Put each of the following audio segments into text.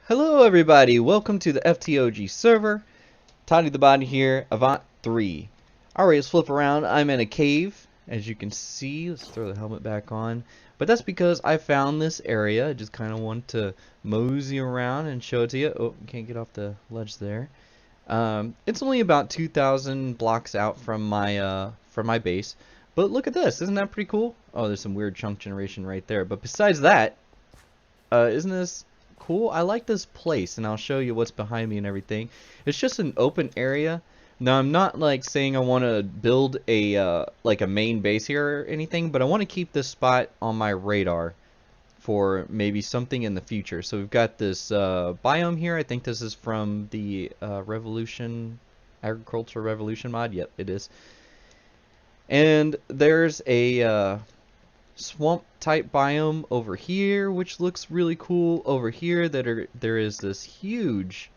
Hello everybody, welcome to the FTOG server. ToddytheBody here, Avant 3. Alright, let's flip around. I'm in a cave, as you can see. Let's throw the helmet back on. But that's because I found this area. I just kind of want to mosey around and show it to you. Oh, can't get off the ledge there. It's only about 2,000 blocks out from my base. But look at this, isn't that pretty cool? Oh, there's some weird chunk generation right there. But besides that, isn't this cool? I like this place, and I'll show you what's behind me and everything. It's just an open area. Now, I'm not like saying I want to build a like a main base here or anything, but I want to keep this spot on my radar for maybe something in the future. So we've got this biome here. I think this is from the Agricultural Revolution mod. Yep, it is. And there's a swamp type biome over here, which looks really cool. Over here there is this huge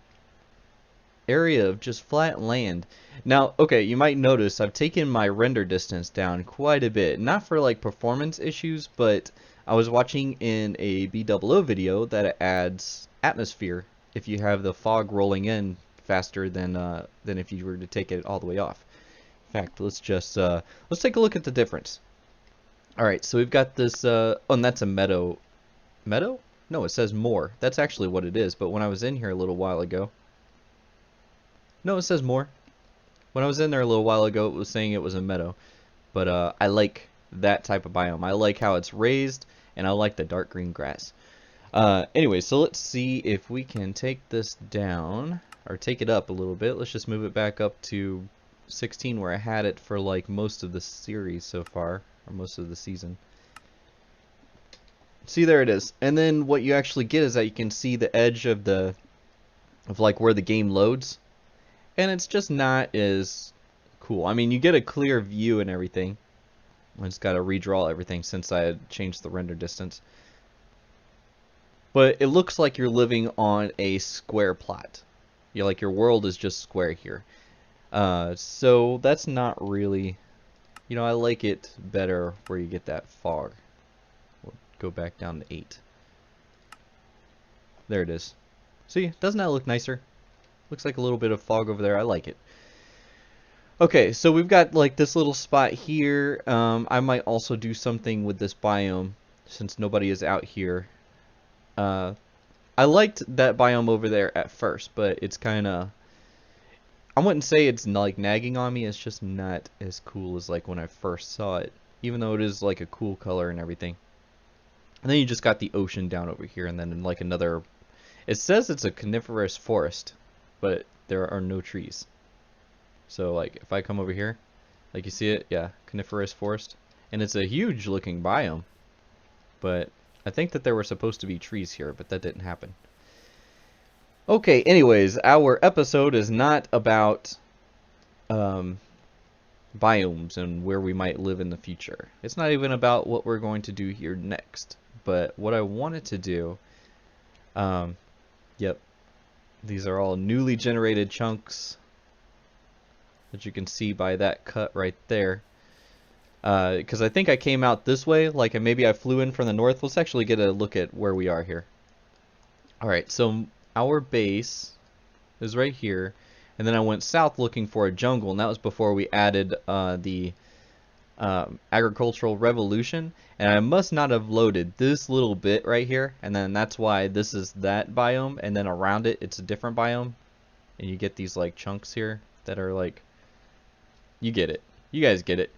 area of just flat land. Now, okay, you might notice I've taken my render distance down quite a bit. Not for like performance issues, but I was watching in a BOO video that it adds atmosphere if you have the fog rolling in faster than if you were to take it all the way off. In fact, let's take a look at the difference. Alright, so we've got this, oh, and that's a meadow. Meadow? No, it says more. That's actually what it is, but when I was in here a little while ago... No, it says more. When I was in there a little while ago, it was saying it was a meadow. But, I like that type of biome. I like how it's raised, and I like the dark green grass. Anyway, so let's see if we can take this down, or take it up a little bit. Let's just move it back up to 16, where I had it for, like, most of the series so far. Or most of the season. See, there it is. And then what you actually get is that you can see the edge of like where the game loads, and it's just not as cool. I mean, you get a clear view and everything. I just got to redraw everything since I had changed the render distance. But it looks like you're living on a square plot. Like your world is just square here. So that's not really... You know, I like it better where you get that fog. We'll go back down to 8. There it is. See, doesn't that look nicer? Looks like a little bit of fog over there. I like it. Okay, so we've got like this little spot here. I might also do something with this biome since nobody is out here. I liked that biome over there at first, but it's kind of... I wouldn't say it's like nagging on me, it's just not as cool as like when I first saw it, even though it is like a cool color and everything. And then you just got the ocean down over here, and then like another, it says it's a coniferous forest, but there are no trees. So like if I come over here, like you see it, yeah, coniferous forest, and it's a huge looking biome, but I think that there were supposed to be trees here, but that didn't happen. Okay, anyways, our episode is not about biomes and where we might live in the future. It's not even about what we're going to do here next. But what I wanted to do, yep, these are all newly generated chunks that you can see by that cut right there. Because I think I came out this way, like maybe I flew in from the north. Let's actually get a look at where we are here. Alright, so... Our base is right here, and then I went south looking for a jungle, and that was before we added the Agricultural Revolution, and I must not have loaded this little bit right here, and then that's why this is that biome, and then around it it's a different biome, and you get these like chunks here that are like, you get it, you guys get it.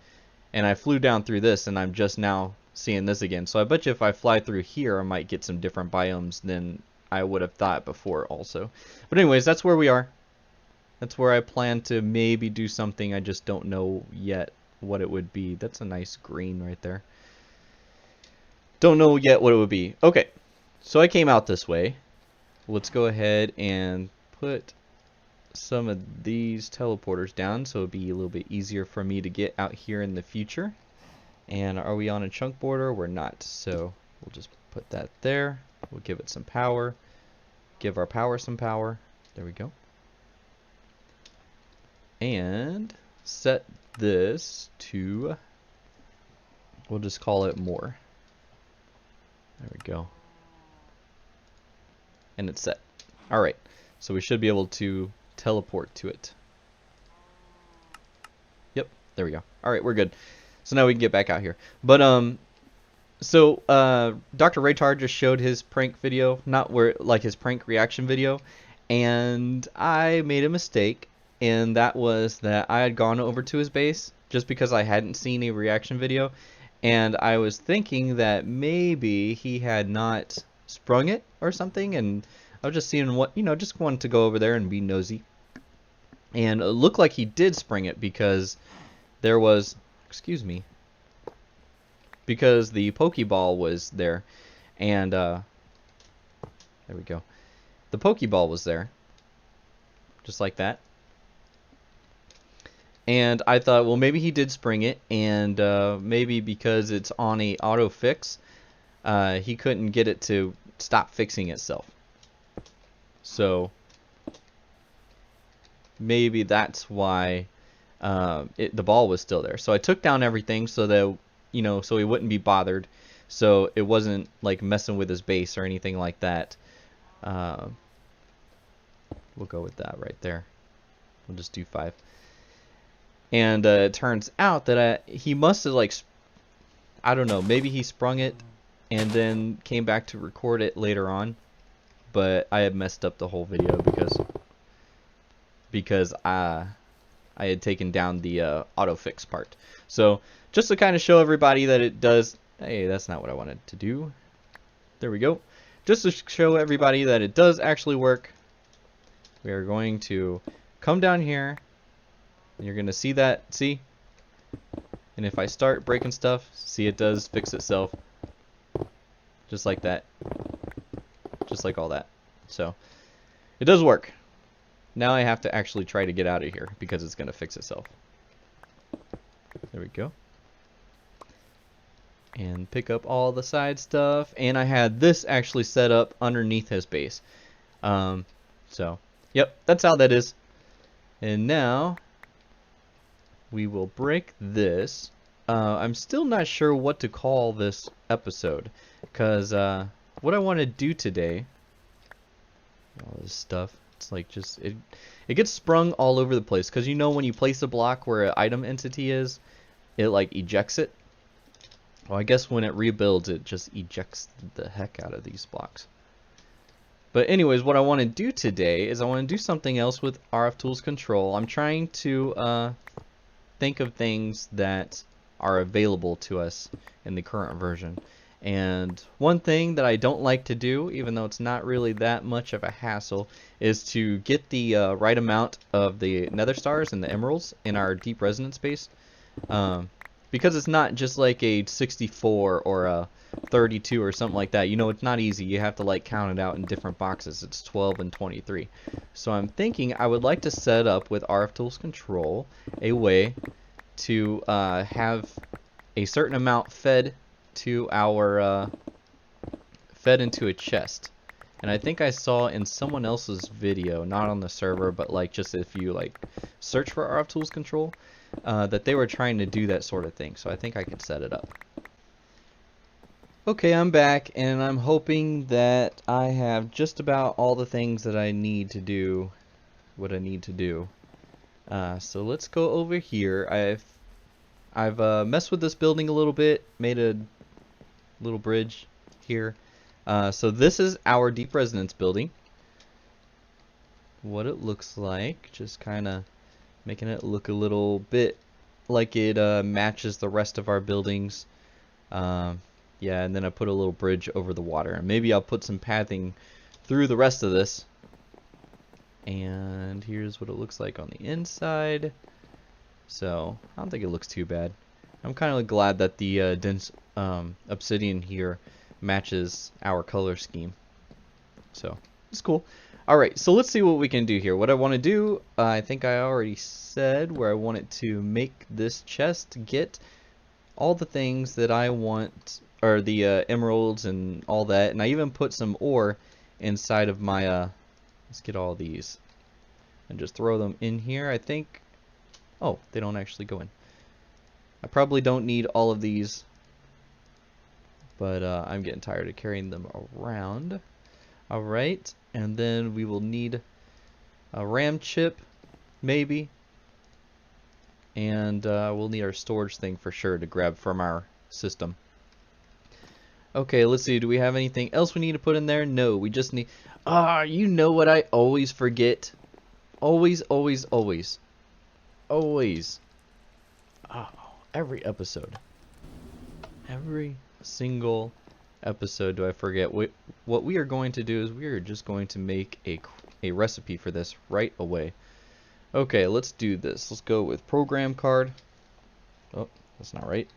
And I flew down through this, and I'm just now seeing this again, so I bet you if I fly through here I might get some different biomes than I would have thought before also. But anyways, that's where we are. That's where I plan to maybe do something. I just don't know yet what it would be. That's a nice green right there. Don't know yet what it would be. Okay, so I came out this way. Let's go ahead and put some of these teleporters down so it'd be a little bit easier for me to get out here in the future. And are we on a chunk border? We're not, so we'll just put that there. We'll give it some power. Give our power some power. There we go. And set this to, we'll just call it more. There we go. And it's set. Alright, so we should be able to teleport to it. Yep, there we go. Alright, we're good. So now we can get back out here. But, so, Dr. Raytar just showed his prank video, not where, like his prank reaction video, and I made a mistake, and that was that I had gone over to his base just because I hadn't seen a reaction video, and I was thinking that maybe he had not sprung it or something, and I was just seeing what, you know, just wanted to go over there and be nosy. And it looked like he did spring it because there was, excuse me, because the Pokeball was there, and there we go. The Pokeball was there, just like that. And I thought, well, maybe he did spring it, and maybe because it's on a auto fix, he couldn't get it to stop fixing itself. So maybe that's why the ball was still there. So I took down everything so that, you know, so he wouldn't be bothered, so it wasn't like messing with his base or anything like that. We'll go with that right there. We'll just do 5. And it turns out that he must have, like, I don't know, maybe he sprung it and then came back to record it later on, but I had messed up the whole video because I had taken down the auto fix part. So just to kind of show everybody that it does, hey, that's not what I wanted to do. There we go. Just to show everybody that it does actually work, we are going to come down here, and you're going to see that, see? And if I start breaking stuff, see, it does fix itself. Just like that. Just like all that. So it does work. Now I have to actually try to get out of here because it's going to fix itself. There we go. And pick up all the side stuff. And I had this actually set up underneath his base. So, yep, that's how that is. And now we will break this. I'm still not sure what to call this episode, because what I want to do today, all this stuff, it's like just it gets sprung all over the place, because you know when you place a block where an item entity is, it like ejects it. Well, I guess when it rebuilds, it just ejects the heck out of these blocks. But anyways, what I want to do today is I want to do something else with Rftools control. I'm trying to think of things that are available to us in the current version. And one thing that I don't like to do, even though it's not really that much of a hassle, is to get the right amount of the nether stars and the emeralds in our deep resonance base. Because it's not just like a 64 or a 32 or something like that. You know, it's not easy. You have to like count it out in different boxes. It's 12 and 23. So I'm thinking I would like to set up with Rftools control a way to have a certain amount fed to our fed into a chest. And I think I saw in someone else's video, not on the server, but like just if you like search for Rftools control, that they were trying to do that sort of thing. So I think I could set it up. Okay, I'm back, and I'm hoping that I have just about all the things that I need to do what I need to do. So let's go over here. I've messed with this building a little bit, made a little bridge here. So this is our deep resonance building. What it looks like, just kind of making it look a little bit like it matches the rest of our buildings. Yeah, and then I put a little bridge over the water. And maybe I'll put some pathing through the rest of this. And here's what it looks like on the inside. So I don't think it looks too bad. I'm kind of glad that the dense obsidian here matches our color scheme. So it's cool. Alright, so let's see what we can do here. What I want to do, I think I already said where I want it to make this chest get all the things that I want, or the emeralds and all that. And I even put some ore inside of my, let's get all these and just throw them in here. I think, oh, they don't actually go in. I probably don't need all of these, but I'm getting tired of carrying them around. Alright, and then we will need a RAM chip, maybe. And we'll need our storage thing for sure to grab from our system. Okay, let's see. Do we have anything else we need to put in there? No, we just need... you know what I always forget? Always, always, always. Always. Oh, every episode. Every single episode do I forget. What we are going to do is we are just going to make a recipe for this right away. Okay, let's do this. Let's go with program card. Oh, that's not right.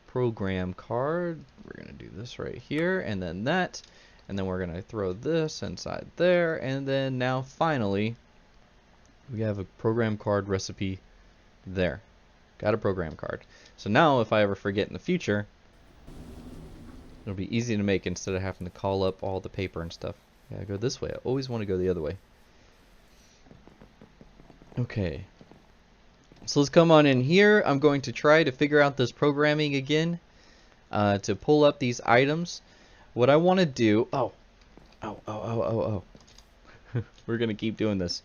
Program card. We're going to do this right here, and then that. And then we're going to throw this inside there. And then now, finally, we have a program card recipe there. Got a program card. So now, if I ever forget in the future, it'll be easy to make instead of having to call up all the paper and stuff. Yeah, go this way. I always want to go the other way. Okay. So let's come on in here. I'm going to try to figure out this programming again to pull up these items. What I want to do... Oh. We're going to keep doing this.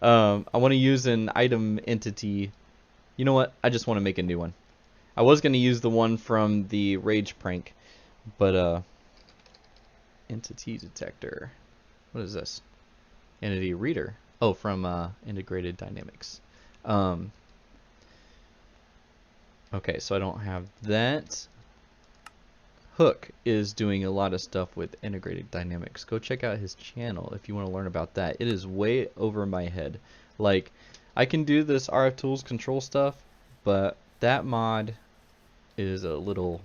I want to use an item entity. You know what? I just want to make a new one. I was going to use the one from the Rage prank, but entity detector. What is this? Entity reader. Oh, from Integrated Dynamics. Okay, so I don't have that. Hook is doing a lot of stuff with Integrated Dynamics. Go check out his channel if you want to learn about that. It is way over my head. Like, I can do this Rftools control stuff, but that mod is a little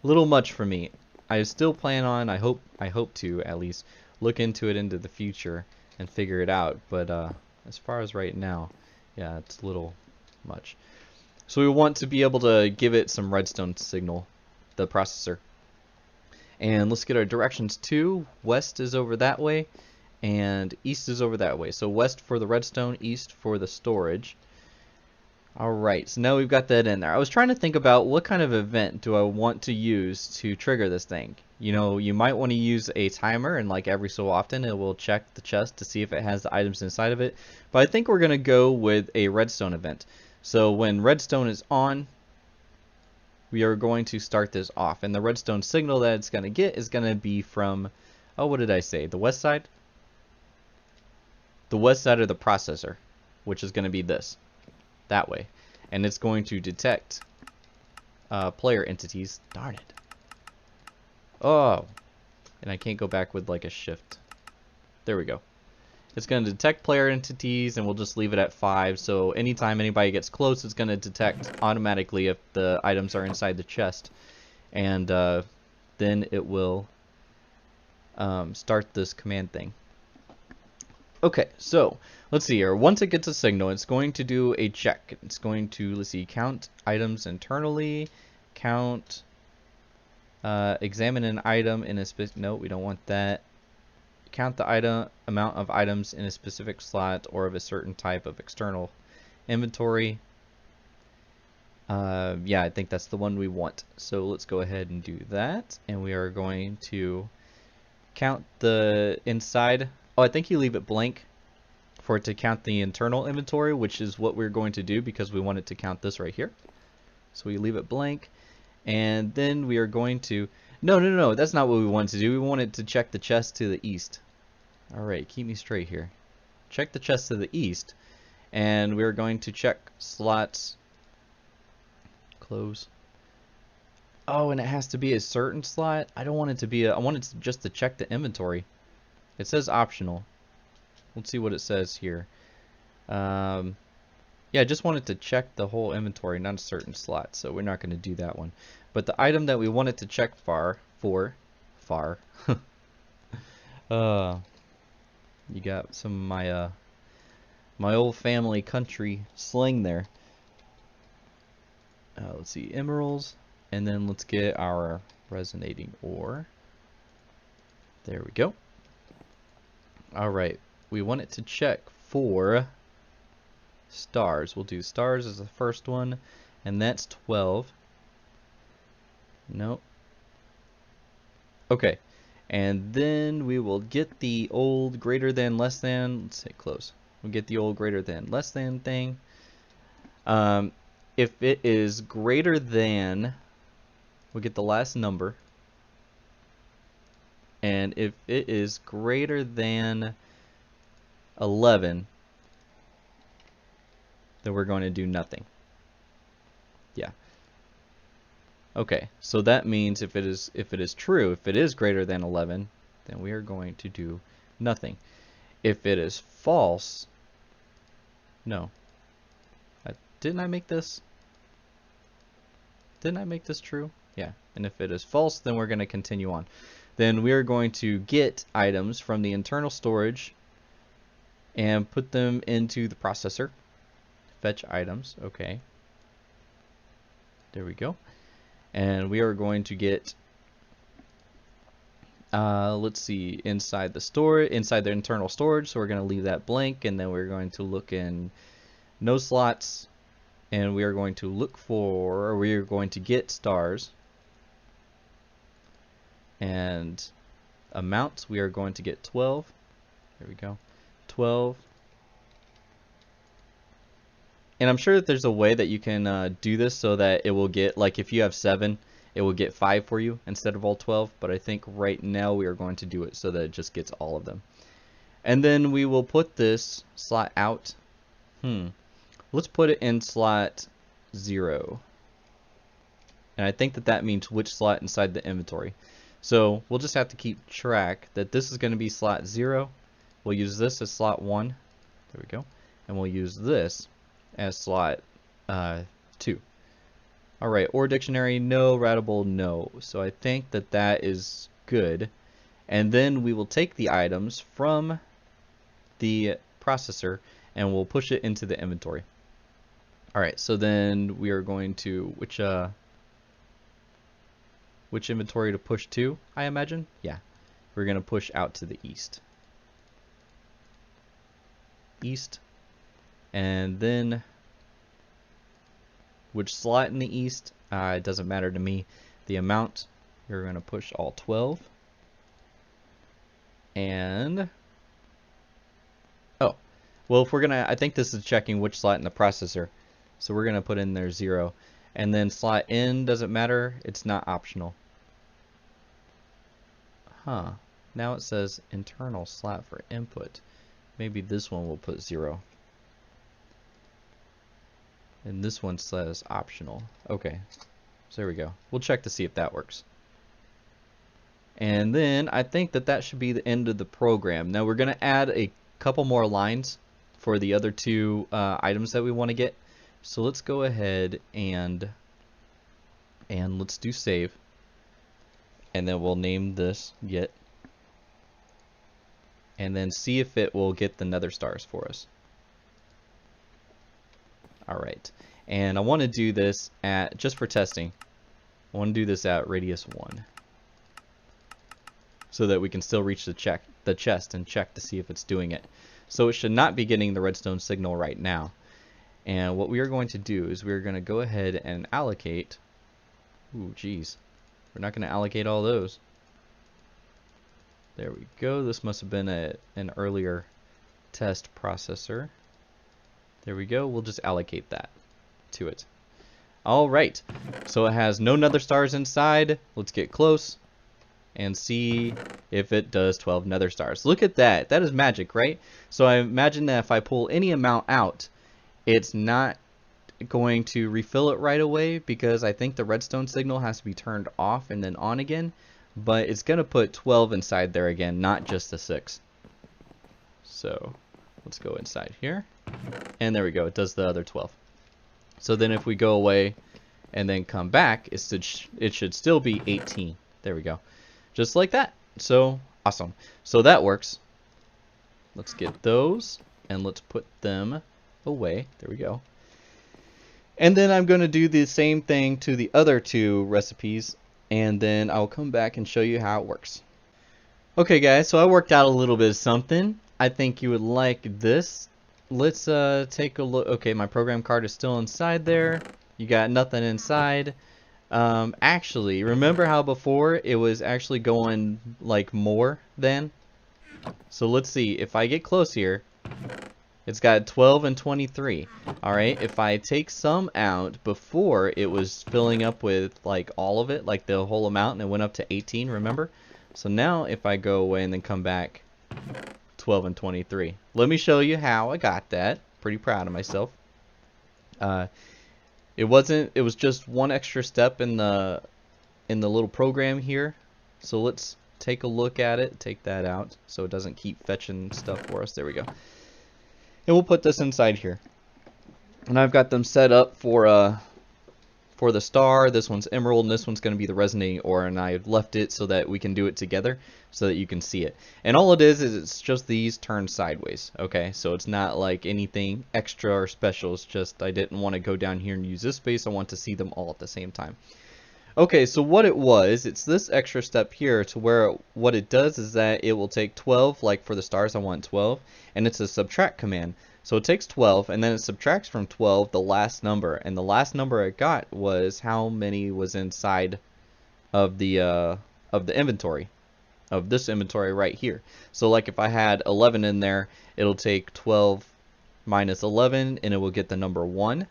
much for me. I still plan on, I hope to at least look into it into the future and figure it out, but as far as right now, yeah, it's a little much. So we want to be able to give it some redstone signal, the processor. And let's get our directions too. West is over that way, and east is over that way. So west for the redstone, east for the storage. Alright, so now we've got that in there. I was trying to think about what kind of event do I want to use to trigger this thing. You know, you might want to use a timer, and like every so often it will check the chest to see if it has the items inside of it. But I think we're going to go with a redstone event. So when redstone is on, we are going to start this off. And the redstone signal that it's going to get is going to be from, oh, what did I say? The west side? The west side of the processor, which is going to be this. That way. And it's going to detect player entities. Darn it. Oh. And I can't go back with like a shift. There we go. It's going to detect player entities, and we'll just leave it at 5. So anytime anybody gets close, it's going to detect automatically if the items are inside the chest. And then it will start this command thing. Okay, so let's see here. Once it gets a signal, it's going to do a check. It's going to, let's see, count items internally, count, examine an item in a specific, no, we don't want that. Count the amount of items in a specific slot or of a certain type of external inventory. Yeah, I think that's the one we want. So let's go ahead and do that. And we are going to count the inside. Oh, I think you leave it blank for it to count the internal inventory, which is what we're going to do because we want it to count this right here. So we leave it blank. And then we are going to... No, that's not what we wanted to do. We wanted to check the chest to the east. Alright, keep me straight here. Check the chest to the east. And we're going to check slots. Close. Oh, and it has to be a certain slot? I don't want it to be I want it just to check the inventory. It says optional. Let's see what it says here. Yeah, I just wanted to check the whole inventory, not a certain slot. So we're not going to do that one. But the item that we wanted to check for, you got some of my my old family country slang there. Let's see, emeralds, and then let's get our resonating ore. There we go. All right, we want it to check for stars. We'll do stars as the first one, and that's 12. Nope. Okay, And then we will get the old greater than less than, let's say close. We'll get the old greater than less than thing. If it is greater than, we'll get the last number. And if it is greater than 11, then we're going to do nothing. Yeah. Okay, so that means if it is true, if it is greater than 11, then we are going to do nothing. If it is false, no. Didn't I make this? Didn't I make this true? Yeah. And if it is false, then we're going to continue on. Then we are going to get items from the internal storage and put them into the processor. Fetch items. Okay. There we go. And we are going to get, let's see, inside the internal storage. So we're going to leave that blank, and then we're going to look in no slots, and we are going to look for, or we are going to get stars. And amounts, we are going to get 12. There we go. 12. And I'm sure that there's a way that you can do this so that it will get, like if you have 7, it will get 5 for you instead of all 12. But I think right now we are going to do it so that it just gets all of them. And then we will put this slot out. Let's put it in slot 0. And I think that that means which slot inside the inventory. So we'll just have to keep track that this is going to be slot 0. We'll use this as slot 1. There we go. And we'll use this as slot 2. Alright, or dictionary, no, routable, no. So I think that that is good. And then we will take the items from the processor and we'll push it into the inventory. Alright, so then we are going to, which inventory to push to, I imagine? Yeah, we're going to push out to the east. East. And then which slot in the east, it doesn't matter to me. The amount, you're going to push all 12. And oh, well, if we're going to, I think this is checking which slot in the processor. So we're going to put in there 0. And then slot in doesn't matter, it's not optional. Huh. Now it says internal slot for input. Maybe this one will put 0. And this one says optional. Okay. So there we go. We'll check to see if that works. And then I think that that should be the end of the program. Now we're going to add a couple more lines for the other 2 items that we want to get. So let's go ahead and let's do save. And then we'll name this get. And then see if it will get the nether stars for us. Alright. And I want to do this at, just for testing, I want to do this at radius 1. So that we can still reach the chest and check to see if it's doing it. So it should not be getting the redstone signal right now. And what we are going to do is we're going to go ahead and allocate. Ooh, geez. We're not going to allocate all those. There we go. This must have been an earlier test processor. There we go. We'll just allocate that to it. Alright. So it has no nether stars inside. Let's get close and see if it does 12 nether stars. Look at that. That is magic, right? So I imagine that if I pull any amount out, it's not going to refill it right away because I think the redstone signal has to be turned off and then on again. But it's going to put 12 inside there again, not just the 6. So let's go inside here. And there we go. It does the other 12. So then if we go away and then come back, it should still be 18. There we go. Just like that. So awesome. So that works. Let's get those and let's put them away. There we go. And then I'm going to do the same thing to the other 2 recipes, and then I'll come back and show you how it works. Okay guys, so I worked out a little bit of something. I think you would like this. Let's take a look. Okay, my program card is still inside there. You got nothing inside. Actually, remember how before it was actually going like more than? So let's see, if I get close here, it's got 12 and 23. Alright, if I take some out, before it was filling up with like all of it, like the whole amount, and it went up to 18, remember? So now if I go away and then come back, 12 and 23. Let me show you how I got that. Pretty proud of myself. It was just one extra step in the little program here. So let's take a look at it, take that out so it doesn't keep fetching stuff for us. There we go. And we'll put this inside here. And I've got them set up for the star. This one's emerald, and this one's going to be the resonating ore, and I've left it so that we can do it together so that you can see it. And all it is it's just these turned sideways, okay? So it's not like anything extra or special. It's just I didn't want to go down here and use this space. I want to see them all at the same time. Okay, so what it was, it's this extra step here to where what it does is that it will take 12, like for the stars I want 12, and it's a subtract command. So it takes 12 and then it subtracts from 12 the last number, and the last number it got was how many was inside of the inventory, of this inventory right here. So like if I had 11 in there, it'll take 12 minus 11 and it will get the number 1.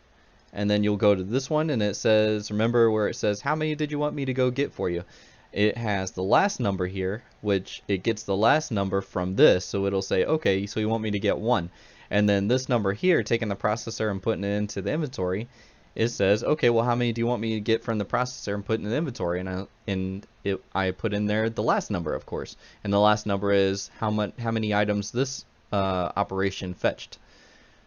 And then you'll go to this one and it says, remember where it says how many did you want me to go get for you? It has the last number here, which it gets the last number from this, so it'll say, okay, so you want me to get 1. And then this number here, taking the processor and putting it into the inventory, it says, okay, well, how many do you want me to get from the processor and put in the inventory? And I put in there the last number, of course. And the last number is how many items this operation fetched.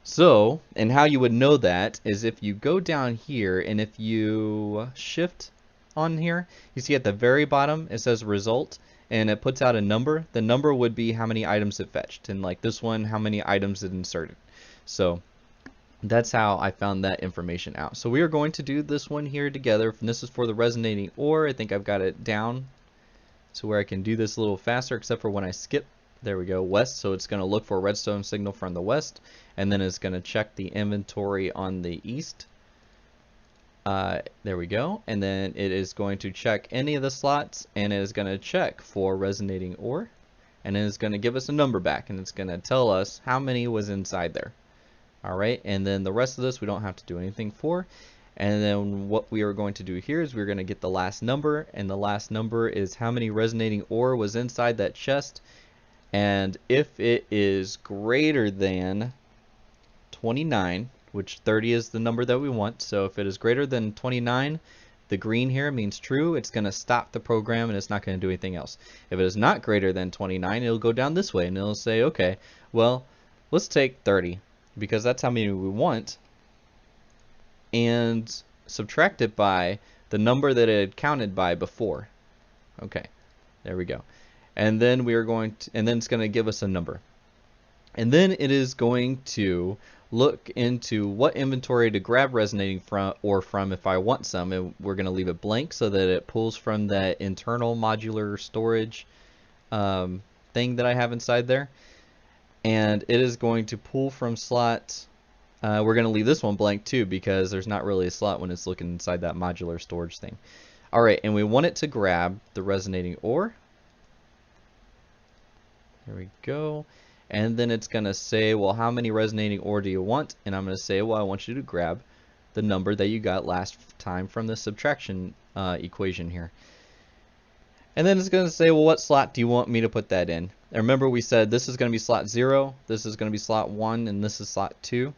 So, and how you would know that is if you go down here and if you shift on here, you see at the very bottom it says result and it puts out a number. The number would be how many items it fetched, and like this one, how many items it inserted. So that's how I found that information out. So we are going to do this one here together, and this is for the resonating ore. I think I've got it down to where I can do this a little faster, except for when I skip. There we go, west. So it's going to look for a redstone signal from the west, and then it's going to check the inventory on the east. There we go. And then it is going to check any of the slots, and it is going to check for resonating ore, and then it's going to give us a number back, and it's going to tell us how many was inside there. Alright, and then the rest of this we don't have to do anything for. And then what we are going to do here is we're going to get the last number, and the last number is how many resonating ore was inside that chest. And if it is greater than 29, which 30 is the number that we want, so if it is greater than 29, the green here means true. It's going to stop the program and it's not going to do anything else. If it is not greater than 29, it'll go down this way and it'll say, okay, well, let's take 30 because that's how many we want, and subtract it by the number that it had counted by before. Okay, there we go. And then we are going to, and then it's going to give us a number. And then it is going to look into what inventory to grab resonating from if I want some. And we're going to leave it blank so that it pulls from that internal modular storage thing that I have inside there. And it is going to pull from slot. We're going to leave this one blank too because there's not really a slot when it's looking inside that modular storage thing. Alright, and we want it to grab the resonating ore. There we go. And then it's going to say, well, how many resonating ore do you want? And I'm going to say, well, I want you to grab the number that you got last time from the subtraction equation here. And then it's going to say, well, what slot do you want me to put that in? And remember we said this is going to be slot 0, this is going to be slot 1, and this is slot 2.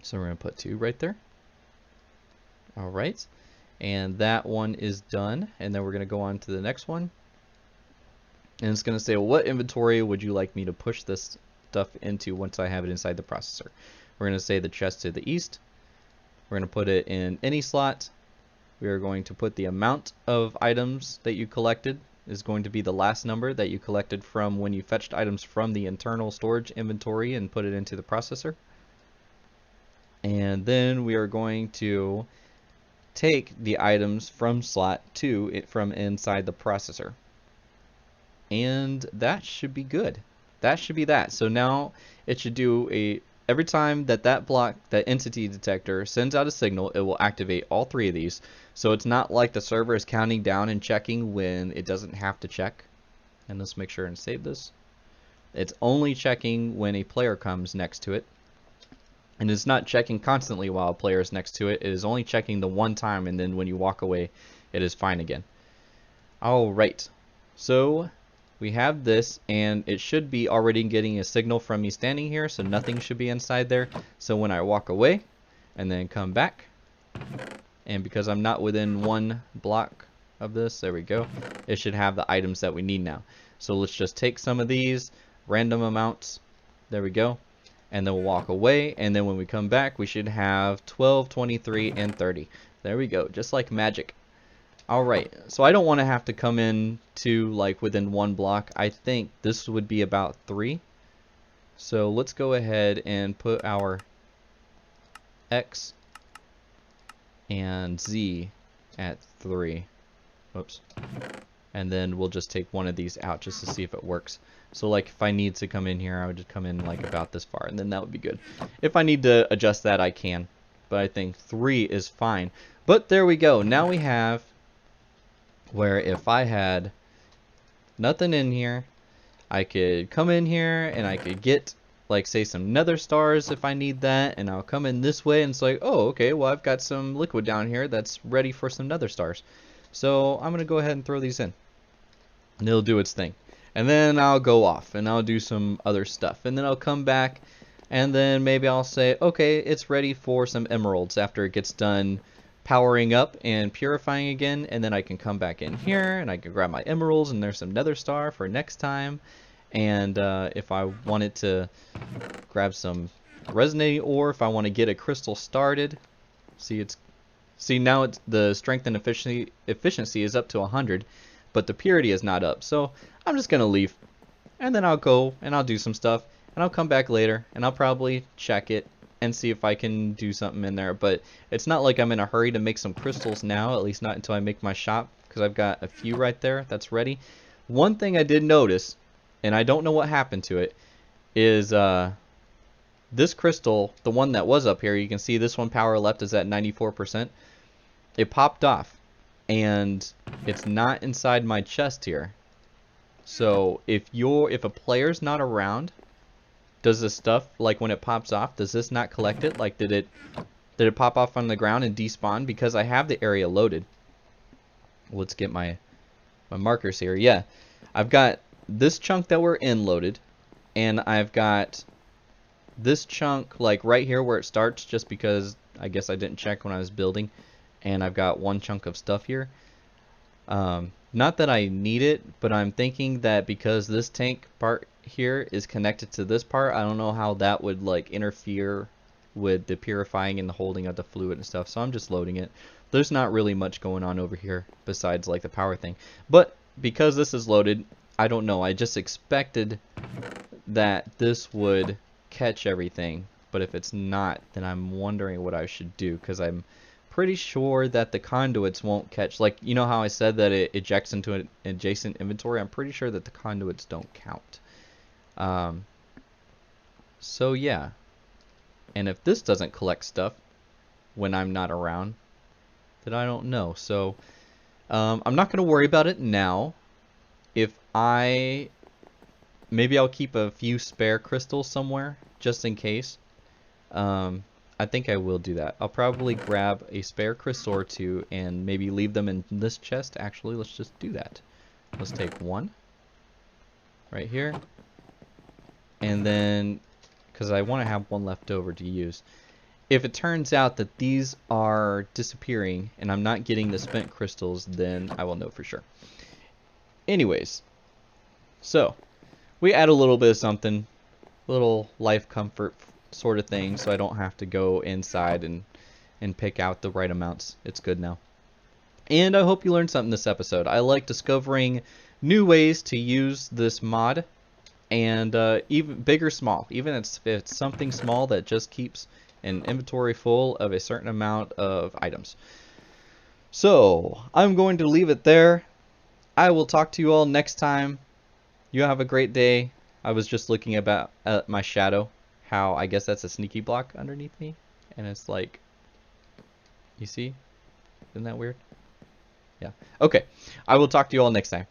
So we're going to put 2 right there. Alright. And that one is done. And then we're going to go on to the next one. And it's going to say, well, what inventory would you like me to push this stuff into once I have it inside the processor? We're going to say the chest to the east. We're going to put it in any slot. We are going to put the amount of items that you collected is going to be the last number that you collected from when you fetched items from the internal storage inventory and put it into the processor. And then we are going to take the items from slot 2 from inside the processor. And that should be good. That should be that. So now it should do every time that block, that entity detector sends out a signal, it will activate all 3 of these. So it's not like the server is counting down and checking when it doesn't have to check. And let's make sure and save this. It's only checking when a player comes next to it. And it's not checking constantly while a player is next to it. It is only checking the one time, and then when you walk away, it is fine again. Alright, so we have this, and it should be already getting a signal from me standing here, so nothing should be inside there. So when I walk away and then come back, and because I'm not within 1 block of this, there we go, it should have the items that we need now. So let's just take some of these random amounts, there we go, and then we'll walk away, and then when we come back we should have 12, 23, and 30. There we go, just like magic. Alright, so I don't want to have to come in to like within 1 block. I think this would be about 3. So let's go ahead and put our X and Z at 3. Oops. And then we'll just take one of these out just to see if it works. So like if I need to come in here, I would just come in like about this far, and then that would be good. If I need to adjust that, I can. But I think 3 is fine. But there we go. Now we have where if I had nothing in here, I could come in here and I could get like say some nether stars if I need that, and I'll come in this way and it's like, oh okay, well I've got some liquid down here that's ready for some nether stars. So I'm gonna go ahead and throw these in, and it'll do its thing. And then I'll go off and I'll do some other stuff, and then I'll come back, and then maybe I'll say, okay, it's ready for some emeralds after it gets done powering up and purifying again, and then I can come back in here and I can grab my emeralds, and there's some nether star for next time. And if I wanted to grab some resonating ore, if I want to get a crystal started, see now it's the strength and efficiency is up to 100, but the purity is not up. So I'm just gonna leave, and then I'll go and I'll do some stuff, and I'll come back later and I'll probably check it and see if I can do something in there. But it's not like I'm in a hurry to make some crystals now, at least not until I make my shop, because I've got a few right there that's ready. One thing I did notice, and I don't know what happened to it, is this crystal, the one that was up here, you can see this one power left is at 94%. It popped off, and it's not inside my chest here. So if a player's not around, does this stuff, like when it pops off, does this not collect it? Like did it pop off on the ground and despawn? Because I have the area loaded. Let's get my markers here. Yeah, I've got this chunk that we're in loaded, and I've got this chunk like right here where it starts, just because I guess I didn't check when I was building, and I've got one chunk of stuff here. Not that I need it, but I'm thinking that because this tank part here is connected to this part, I don't know how that would like interfere with the purifying and the holding of the fluid and stuff, so I'm just loading it. There's not really much going on over here besides like the power thing, but because this is loaded, I don't know, I just expected that this would catch everything, but if it's not, then I'm wondering what I should do, because I'm pretty sure that the conduits won't catch. Like, you know how I said that it ejects into an adjacent inventory? I'm pretty sure that the conduits don't count. So yeah, and if this doesn't collect stuff when I'm not around, then I don't know. So I'm not going to worry about it now. Maybe I'll keep a few spare crystals somewhere just in case. I think I will do that. I'll probably grab a spare crystal or two and maybe leave them in this chest. Actually, let's just do that. Let's take one right here, and then because I want to have one left over to use. If it turns out that these are disappearing and I'm not getting the spent crystals, then I will know for sure. Anyways, so we add a little bit of something, little life comfort sort of thing, so I don't have to go inside and pick out the right amounts. It's good now. And I hope you learned something this episode. I like discovering new ways to use this mod, and even big or small, even if it's something small that just keeps an inventory full of a certain amount of items. So I'm going to leave it there. I will talk to you all next time. You have a great day. I was just looking at my shadow. how I guess that's a sneaky block underneath me, and it's like, you see? Isn't that weird? Yeah. Okay. I will talk to you all next time.